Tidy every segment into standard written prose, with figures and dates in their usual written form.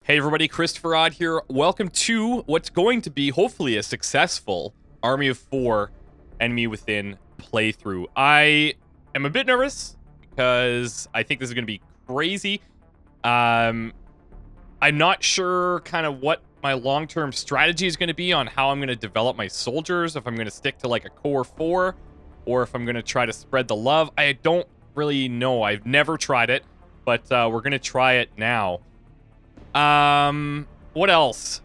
Hey everybody, ChristopherOdd here. Welcome to what's going to be hopefully a successful Army of 4 Enemy Within playthrough. I am a bit nervous because I think this is going to be crazy. I'm not sure kind of what my long-term strategy is going to be on how I'm going to develop my soldiers, if I'm going to stick to like a core 4 or if I'm going to try to spread the love. I don't really know. I've never tried it, but we're going to try it now. What else?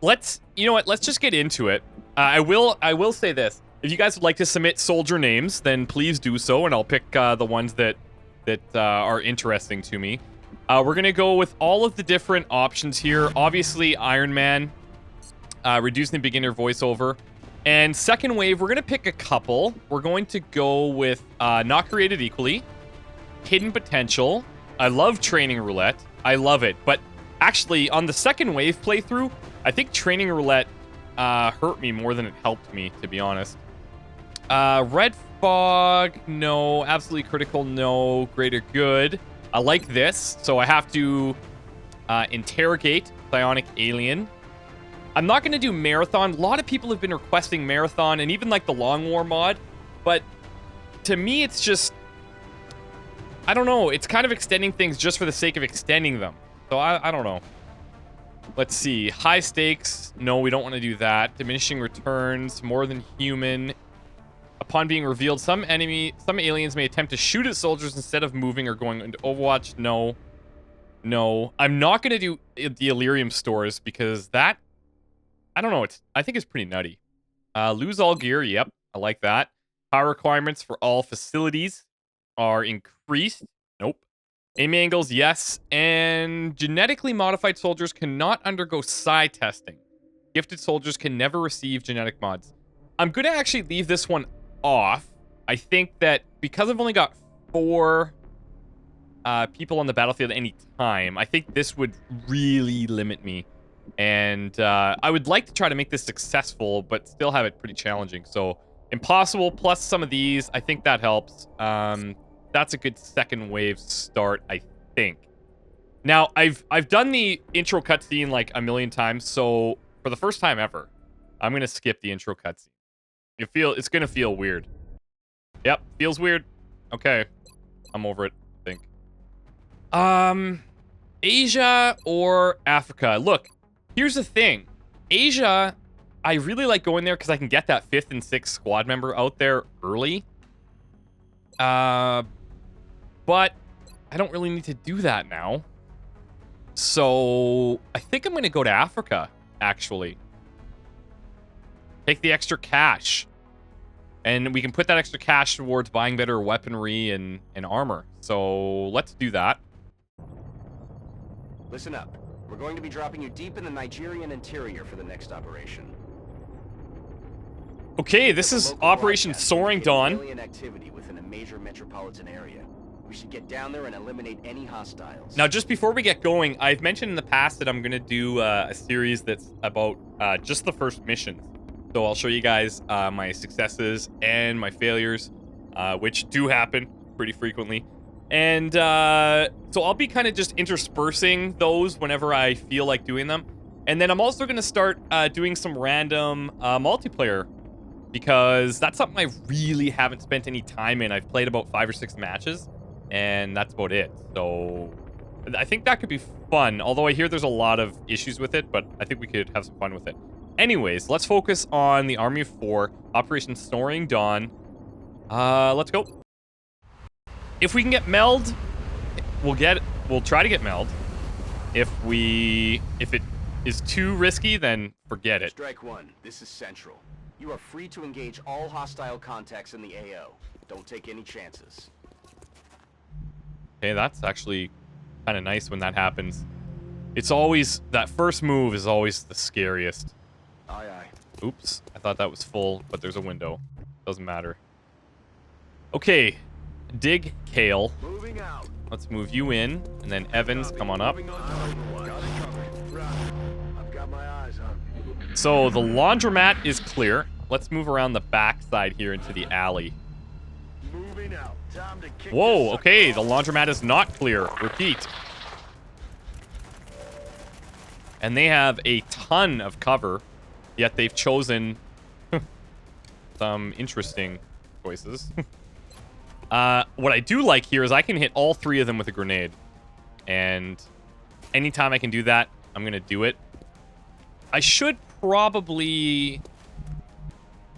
You know what? Let's just get into it. I will say this. If you guys would like to submit soldier names, then please do so, and I'll pick the ones that are interesting to me. We're gonna go with all of the different options here. Obviously, Ironman, reducing the beginner voiceover, and second wave. We're gonna pick a couple. We're going to go with not created equally, hidden potential. I love training roulette. I love it, but actually, on the second wave playthrough, I think training roulette hurt me more than it helped me, to be honest. Red fog, no. Absolutely critical, no. Greater good. I like this, so I have to interrogate psionic alien. I'm not going to do marathon. A lot of people have been requesting marathon and even like the long war mod, but to me, it's just, I don't know. It's kind of extending things just for the sake of extending them. So I don't know. Let's see. High stakes. No, we don't want to do that. Diminishing returns. More than human. Upon being revealed, some aliens may attempt to shoot at soldiers instead of moving or going into Overwatch. No. No. I'm not going to do the Illyrium stores because that, I don't know. I think it's pretty nutty. Lose all gear. Yep. I like that. Power requirements for all facilities are increased. Nope. Aim angles, yes. And genetically modified soldiers cannot undergo psi testing. Gifted soldiers can never receive genetic mods. I'm going to actually leave this one off. I think that because I've only got 4 people on the battlefield at any time, I think this would really limit me. And I would like to try to make this successful, but still have it pretty challenging. So impossible plus some of these, I think that helps. That's a good second wave start, I think. Now, I've done the intro cutscene like a million times, so for the first time ever, I'm gonna skip the intro cutscene. It's gonna feel weird. Yep, feels weird. Okay, I'm over it, I think. Asia or Africa? Look, here's the thing. Asia, I really like going there because I can get that 5th and 6th squad member out there early. But I don't really need to do that now. So I think I'm going to go to Africa, actually. Take the extra cash. And we can put that extra cash towards buying better weaponry and armor. So let's do that. Listen up. We're going to be dropping you deep in the Nigerian interior for the next operation. Okay, this is Operation Soaring Dawn. Alien activity within a major metropolitan area. We should get down there and eliminate any hostiles. Now, just before we get going, I've mentioned in the past that I'm going to do a series that's about just the first missions. So I'll show you guys my successes and my failures, which do happen pretty frequently. And so I'll be kind of just interspersing those whenever I feel like doing them. And then I'm also going to start doing some random multiplayer, because that's something I really haven't spent any time in. I've played about 5 or 6 matches, and that's about it. So I think that could be fun, although I hear there's a lot of issues with it, but I think we could have some fun with it. Anyways, let's focus on the Army of 4, Operation Soaring Dawn. Let's go. If we can get meld, we'll try to get meld. If it is too risky, then forget it. Strike 1, this is Central. You are free to engage all hostile contacts in the AO. Don't take any chances. Okay, that's actually kind of nice when that happens. It's always, that first move is always the scariest. Aye, aye. Oops, I thought that was full, but there's a window. Doesn't matter. Okay, dig Kale. Moving out. Let's move you in, and then Evans, come on up. I've got my eyes on. So the laundromat is clear. Let's move around the back side here into the alley. Moving out. Time to kick Whoa, this okay, sucker the off. laundromat is not clear. Repeat. And they have a ton of cover, yet they've chosen some interesting choices. What I do like here is I can hit all 3 of them with a grenade. And anytime I can do that, I'm going to do it. I should probably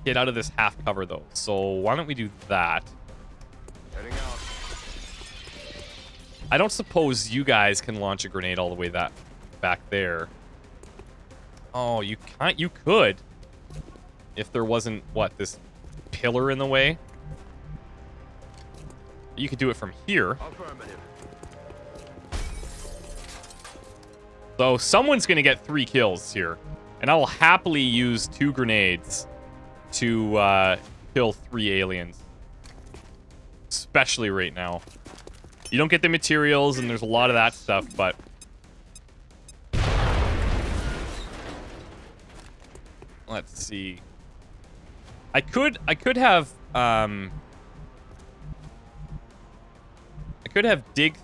get out of this half cover, though. So why don't we do that? Heading out. I don't suppose you guys can launch a grenade all the way that back there. Oh, you can't. You could. If there wasn't, what, this pillar in the way? You could do it from here. Affirmative. So someone's going to get 3 kills here. And I will happily use 2 grenades to kill 3 aliens. Especially right now. You don't get the materials, and there's a lot of that stuff, but... Let's see. I could have Dig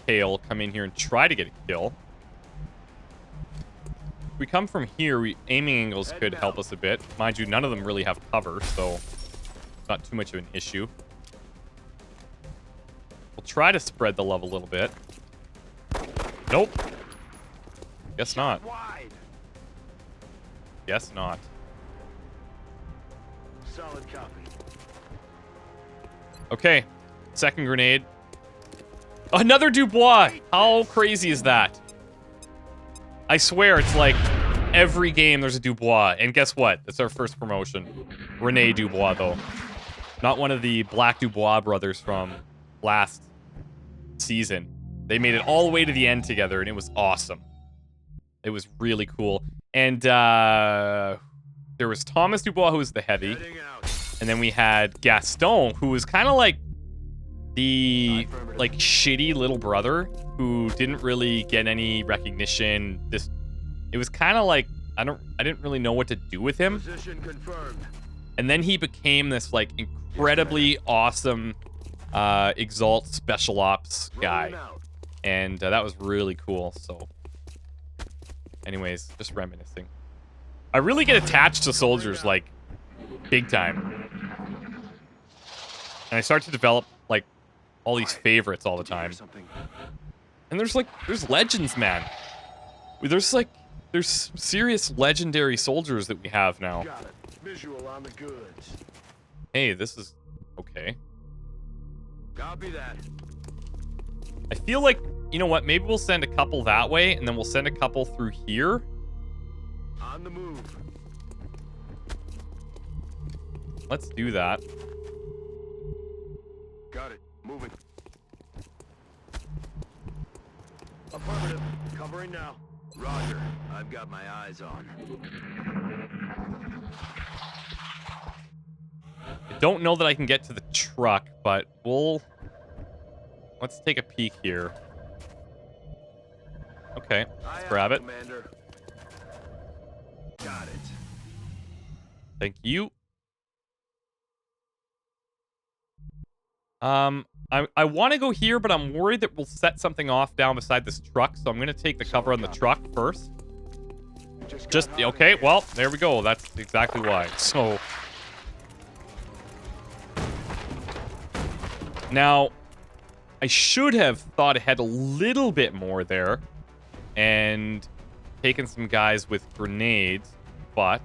Kale come in here and try to get a kill. If we come from here, aiming angles could help us a bit. Mind you, none of them really have cover, so it's not too much of an issue. We'll try to spread the love a little bit. Nope. Guess not. Guess not. Solid copy. Okay. Second grenade. Another Dubois! How crazy is that? I swear, it's like every game there's a Dubois. And guess what? It's our first promotion. Rene Dubois, though. Not one of the Black Dubois brothers from last season. They made it all the way to the end together, and it was awesome. It was really cool. And there was Thomas Dubois, who was the heavy. And then we had Gaston, who was kind of like the shitty little brother who didn't really get any recognition. It was kind of like I didn't really know what to do with him. Position confirmed. And then he became this like incredibly awesome Exalt Special Ops guy. And that was really cool. So anyways, just reminiscing. I really get attached to soldiers like big time. And I start to develop like all these favorites all the time. And there's legends, man. There's serious legendary soldiers that we have now. Got it. Visual on the goods. Hey, this is okay. Copy that. I feel like, you know what, maybe we'll send a couple that way, and then we'll send a couple through here. On the move. Let's do that. Got it. Moving. Affirmative. Covering now. Roger. I've got my eyes on. I don't know that I can get to the truck, but let's take a peek here. Okay, let's grab it. Commander. Got it. Thank you. I want to go here, but I'm worried that we'll set something off down beside this truck, so I'm going to take the cover on the truck first. Okay, well, there we go. That's exactly why. So now, I should have thought ahead a little bit more there and taken some guys with grenades, but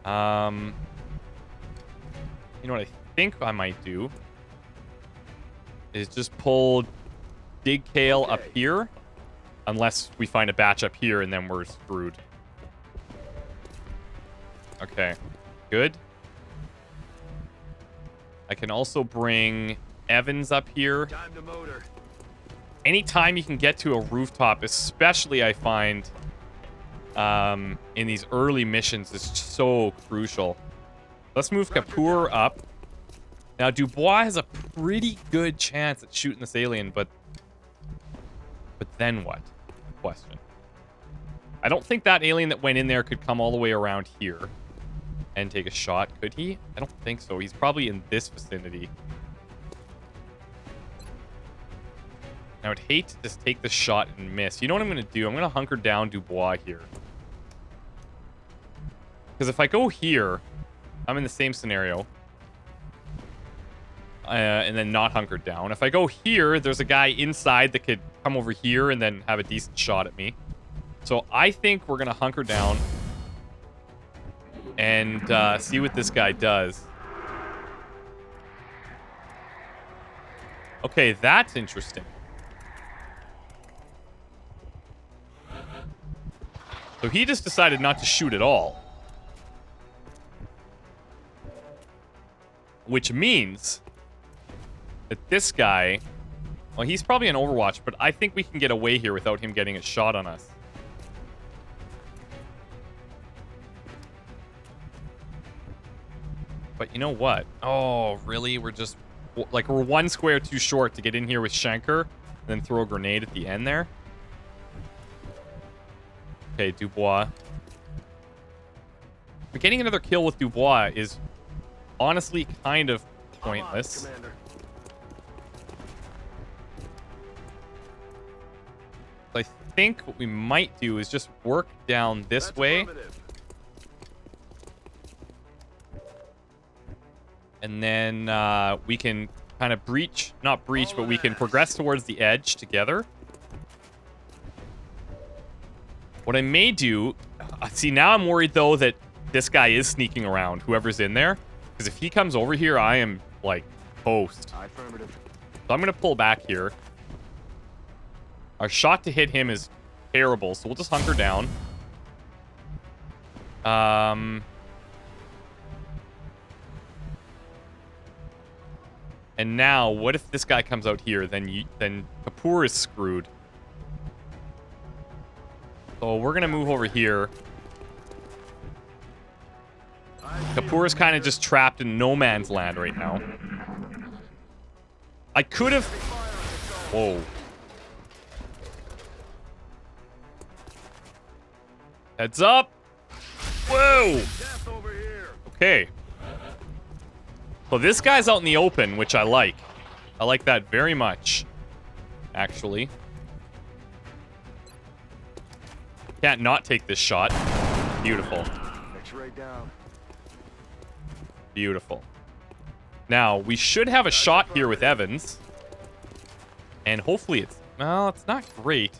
you know what I think I might do is just pull Dig Kale up here, unless we find a batch up here and then we're screwed. Okay, good. I can also bring Evans up here. Time to motor. Anytime you can get to a rooftop, especially I find in these early missions, is so crucial. Let's move Kapoor up. Now, Dubois has a pretty good chance at shooting this alien, but then what? Question. I don't think that alien that went in there could come all the way around here and take a shot. Could he? I don't think so. He's probably in this vicinity. I would hate to just take the shot and miss. You know what I'm going to do? I'm going to hunker down Dubois here. Because if I go here, I'm in the same scenario. And then not hunkered down. If I go here, there's a guy inside that could come over here and then have a decent shot at me. So I think we're going to hunker down and see what this guy does. Okay, that's interesting. So he just decided not to shoot at all. Which means that this guy... Well, he's probably an Overwatch, but I think we can get away here without him getting a shot on us. But you know what? Oh, really? We're just... Like, we're one square too short to get in here with Schenker and then throw a grenade at the end there. Okay, Dubois. But getting another kill with Dubois is honestly kind of pointless. I think what we might do is just work down this way. And then we can kind of breach, not breach, but we can progress towards the edge together. What I may do... see, now I'm worried, though, that this guy is sneaking around, whoever's in there. Because if he comes over here, I am, like, toast. Affirmative. So I'm going to pull back here. Our shot to hit him is terrible, so we'll just hunker down. And now, what if this guy comes out here? Then Kapoor is screwed. So we're going to move over here. Kapoor is kind of just trapped in no man's land right now. I could have... Whoa. Heads up. Whoa. Okay. So this guy's out in the open, which I like. I like that very much, actually. Can't not take this shot. Beautiful. Beautiful. Now, we should have a shot here with Evans. And hopefully it's... Well, it's not great.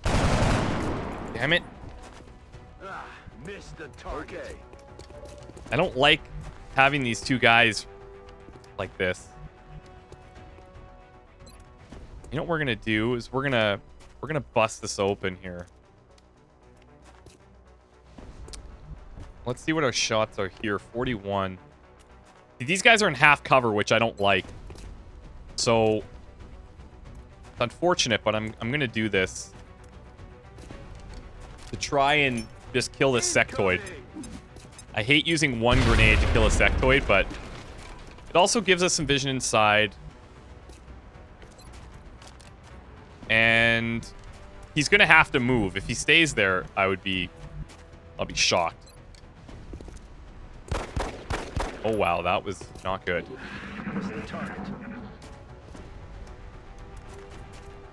Damn it. Missed the target. I don't like having these two guys like this. You know what we're gonna do is we're gonna bust this open here. Let's see what our shots are here. 41. These guys are in half cover, which I don't like. So it's unfortunate, but I'm gonna do this to try and just kill this sectoid. I hate using one grenade to kill a sectoid, but it also gives us some vision inside. And he's gonna have to move. If he stays there, I'll be shocked. Oh wow, that was not good.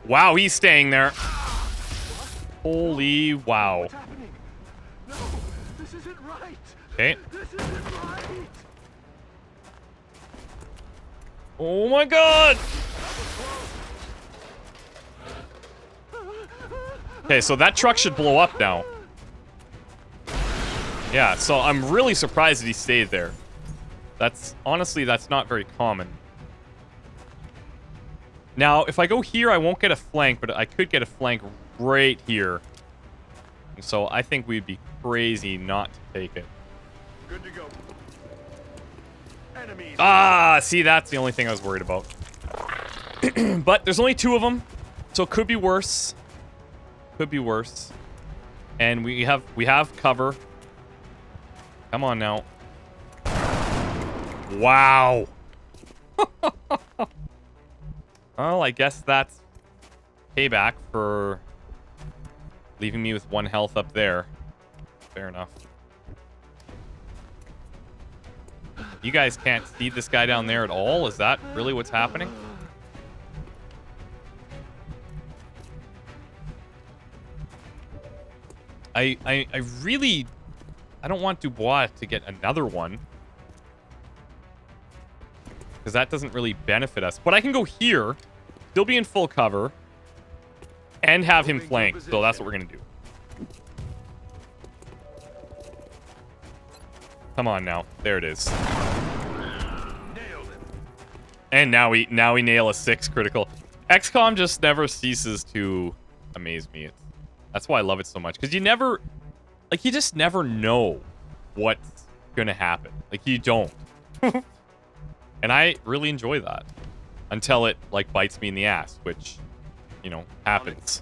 Wow, he's staying there. Holy wow. No, this isn't right. Okay. This isn't right. Oh my god! Okay, so that truck should blow up now. Yeah, so I'm really surprised that he stayed there. Honestly, that's not very common. Now, if I go here, I won't get a flank, but I could get a flank right here. So I think we'd be crazy not to take it. Good to go. Enemies. Ah, see, that's the only thing I was worried about. But there's only 2 of them, so it could be worse. Could be worse. And we have cover. Come on now. Wow. Well, I guess that's payback for leaving me with 1 health up there. Fair enough. You guys can't see this guy down there at all? Is that really what's happening? I really... I don't want Dubois to get another one. Because that doesn't really benefit us. But I can go here, still be in full cover, and have him flank. So that's what we're going to do. Come on now. There it is. And now we nail a 6 critical. XCOM just never ceases to amaze me. That's why I love it so much. Because you never... Like, you just never know what's gonna happen. Like, you don't. And I really enjoy that. Until it, like, bites me in the ass. Which, you know, happens.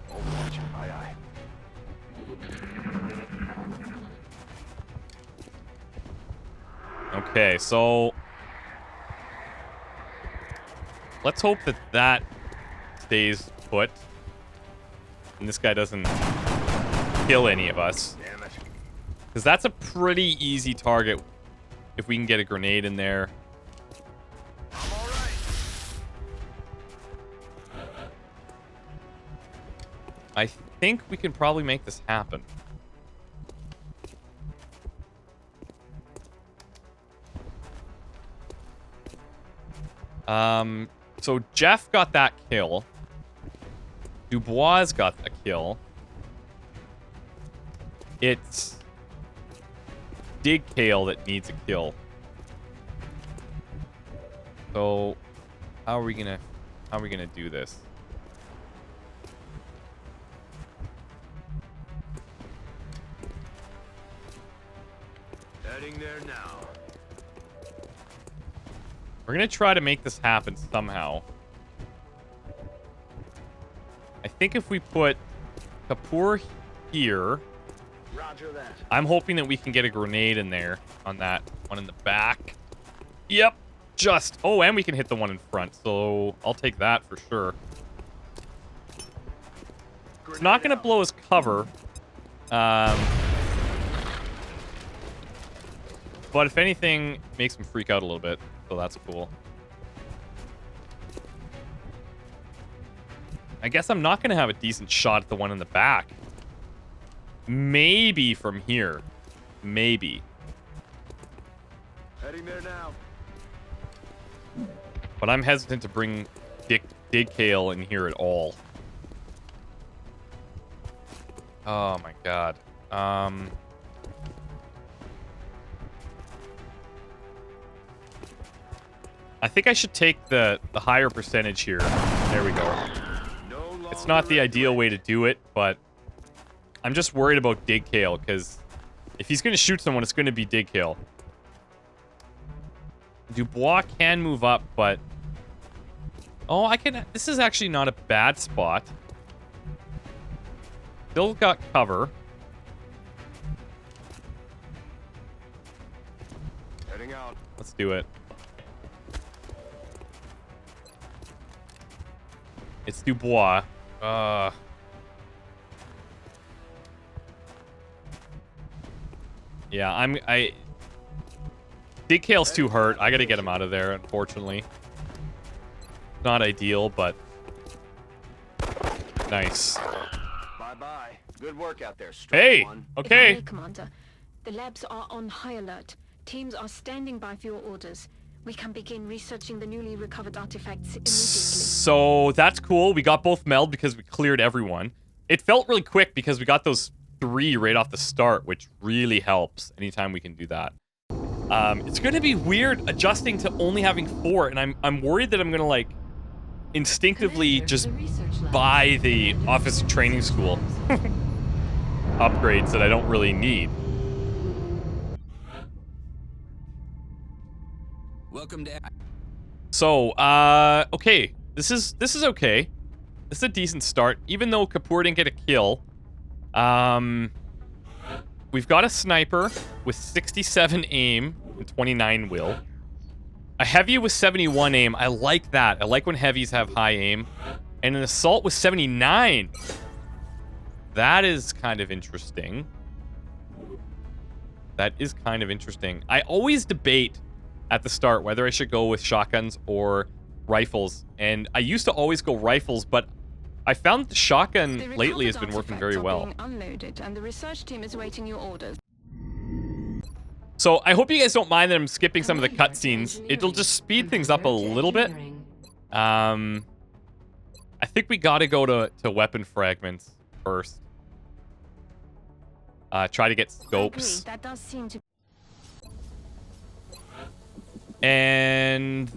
Overwatch. Aye, aye. Okay, so... Let's hope that that stays put. And this guy doesn't kill any of us. Damn it. Because that's a pretty easy target if we can get a grenade in there. I'm all right. I think we can probably make this happen. So Jeff got that kill. Dubois got a kill. It's Dig Kale that needs a kill. So how are we gonna do this? Heading there now. We're gonna try to make this happen somehow. I think if we put Kapoor here, Roger that. I'm hoping that we can get a grenade in there on that one in the back. Yep, just. Oh, and we can hit the one in front, so I'll take that for sure. It's not gonna blow his cover. But if anything, makes him freak out a little bit, so that's cool. I guess I'm not going to have a decent shot at the one in the back. Maybe from here. Maybe. Heading there now. But I'm hesitant to bring Dig Kale in here at all. Oh my god. I think I should take the higher percentage here. There we go. It's not the ideal way to do it, but I'm just worried about Dig Kale, because if he's going to shoot someone, it's going to be Dig Kale. Dubois can move up, but... Oh, I can... This is actually not a bad spot. Still got cover. Heading out. Let's do it. It's Dubois. Yeah, Dig Kale's too hurt. I gotta get him out of there, unfortunately. Not ideal, but... Nice. Bye-bye. Good work out there, Hey! one. Okay. Hey, Commander. The labs are on high alert. Teams are standing by for your orders. We can begin researching the newly recovered artifacts immediately. So that's cool. We got both meld because we cleared everyone. It felt really quick because we got those 3 right off the start, which really helps anytime we can do that. It's going to be weird adjusting to only having 4, and I'm worried that I'm going to, like, instinctively just buy the Office of Training School upgrades that I don't really need. Welcome to... So, okay. This is okay. This is a decent start, even though Kapoor didn't get a kill. We've got a sniper with 67 aim and 29 will. A heavy with 71 aim. I like that. I like when heavies have high aim. And an assault with 79. That is kind of interesting. That is kind of interesting. I always debate at the start whether I should go with shotguns or rifles. And I used to always go rifles, but I found the shotgun The lately has been recovered working very artifacts are well. being unloaded, and the research team is awaiting your orders. So I hope you guys don't mind that I'm skipping some of the cutscenes. It'll just speed things up a little bit. I think we gotta go to weapon fragments first. Try to get scopes. That does seem to. And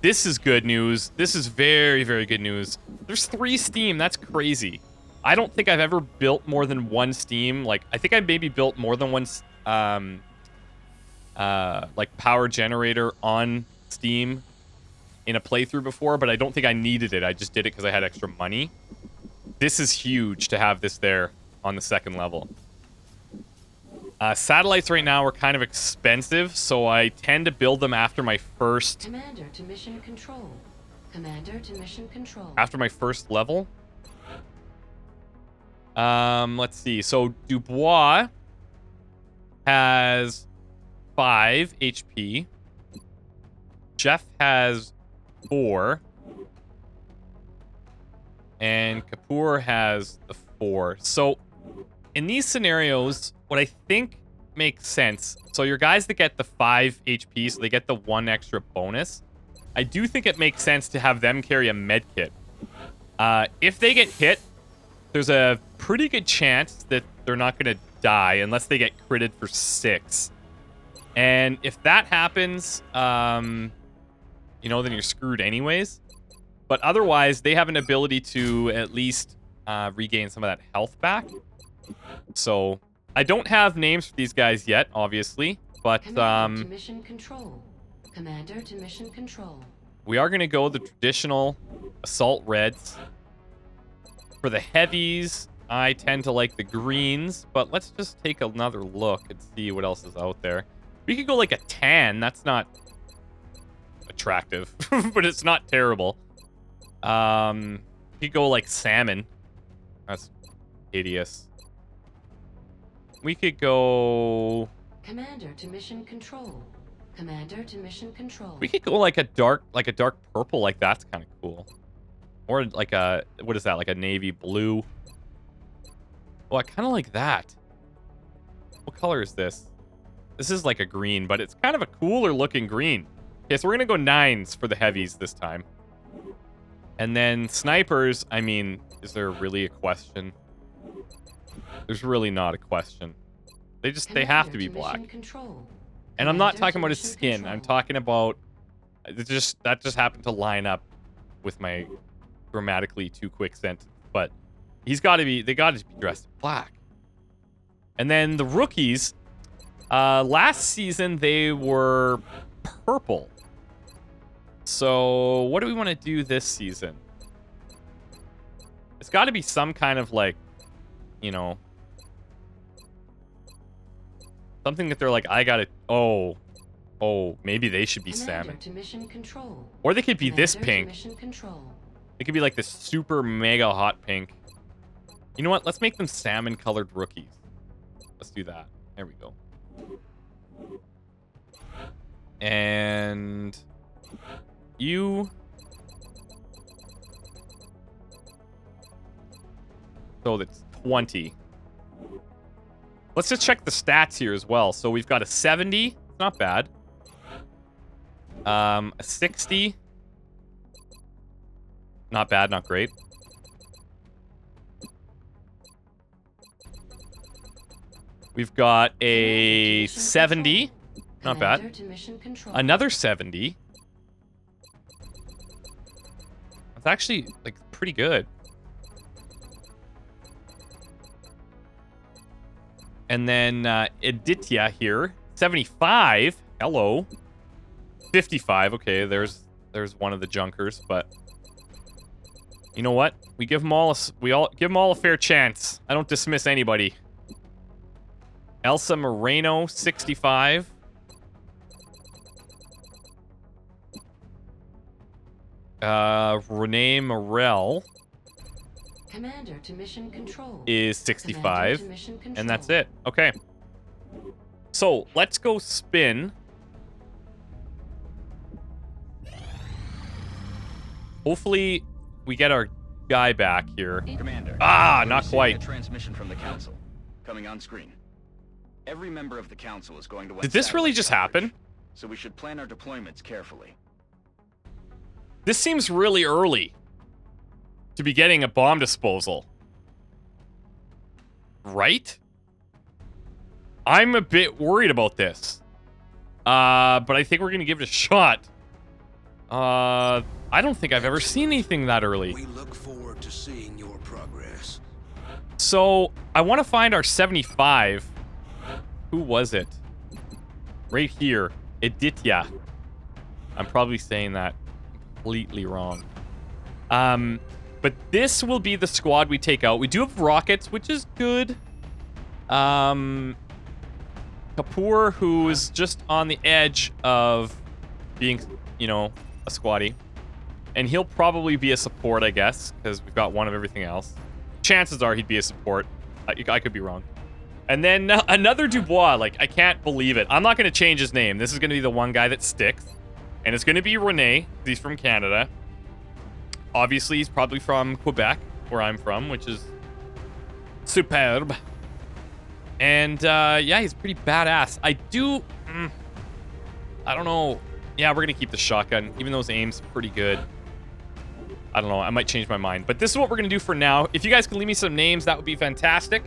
this is good news. This is very, very good news. There's 3 Steam. That's crazy. I don't think I've ever built more than 1 Steam. Like, I think I maybe built more than 1 like power generator on Steam in a playthrough before, but I don't think I needed it. I just did it because I had extra money. This is huge to have this there on the 2nd level. Satellites right now are kind of expensive, so I tend to build them after my first... Commander to mission control. Commander to mission control. After my first level. Let's see. So Dubois has 5 HP. Jeff has 4. And Kapoor has the 4. So in these scenarios, what I think makes sense, so your guys that get the 5 HP, so they get the 1 extra bonus, I do think it makes sense to have them carry a med kit. If they get hit, there's a pretty good chance that they're not going to die unless they get critted for 6. And if that happens, you know, then you're screwed anyways. But otherwise, they have an ability to at least regain some of that health back. So I don't have names for these guys yet, obviously, but Commander to mission control. Commander to mission control. we are going to go the traditional assault reds. For the heavies, I tend to like the greens, but let's just take another look and see what else is out there. We could go like a tan. That's not attractive, but it's not terrible. We could go like salmon. That's hideous. We could go... Commander to mission control. Commander to mission control. We could go like a dark purple. Like that's kind of cool. Or like a, what is that? Like a navy blue. Oh, I kind of like that. What color is this? This is like a green, but it's kind of a cooler looking green. Okay, so we're gonna go 9s for the heavies this time. And then snipers, I mean, is there really a question? There's really not a question. They have to be black. And I'm not talking about his skin. I'm talking about that just happened to line up with my grammatically too quick sentence. But they gotta be dressed in black. And then the rookies, last season they were purple. So what do we want to do this season? It's got to be some kind of like, you know, something that they're like, I gotta, oh, maybe they should be salmon. Or they could be this pink. They could be like this super mega hot pink. You know what? Let's make them salmon colored rookies. Let's do that. There we go. And you... So that's 20. Let's just check the stats here as well. So we've got a 70. Not bad. A 60. Not bad, not great. We've got a 70. Not bad. Another 70. That's actually, like, pretty good. And then Aditya here, 75. Hello. 55. Okay, there's one of the junkers, but you know what? We give them all a fair chance. I don't dismiss anybody. Elsa Moreno, 65. Renee Morel Commander to mission control is 65, mission control. and that's it. Okay. So let's go spin. Hopefully we get our guy back here. Commander. Ah, we're not receiving quite. A transmission from the council coming on screen. Every member of the council is going to. Did this really just happen? So we should plan our deployments carefully. This seems really early to be getting a bomb disposal. Right? I'm a bit worried about this. But I think we're going to give it a shot. I don't think I've ever seen anything that early. We look forward to seeing your progress. So, I want to find our 75. Who was it? Right here. Aditya. I'm probably saying that completely wrong. But this will be the squad we take out. We do have rockets, which is good. Kapoor, who is just on the edge of being, you know, a squatty. And he'll probably be a support, I guess, because we've got one of everything else. Chances are he'd be a support. I could be wrong. And then another Dubois. Like, I can't believe it. I'm not going to change his name. This is going to be the one guy that sticks. And it's going to be Rene. He's from Canada. Obviously, he's probably from Quebec, where I'm from, which is superb. And, yeah, he's pretty badass. I don't know. Yeah, we're going to keep the shotgun, even though his aim's pretty good. I don't know. I might change my mind. But this is what we're going to do for now. If you guys can leave me some names, that would be fantastic.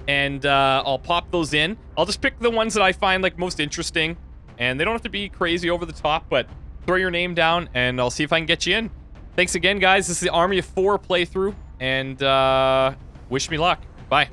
And I'll pop those in. I'll just pick the ones that I find, like, most interesting. And they don't have to be crazy over the top, but throw your name down, and I'll see if I can get you in. Thanks again, guys. This is the Army of 4 playthrough, and wish me luck.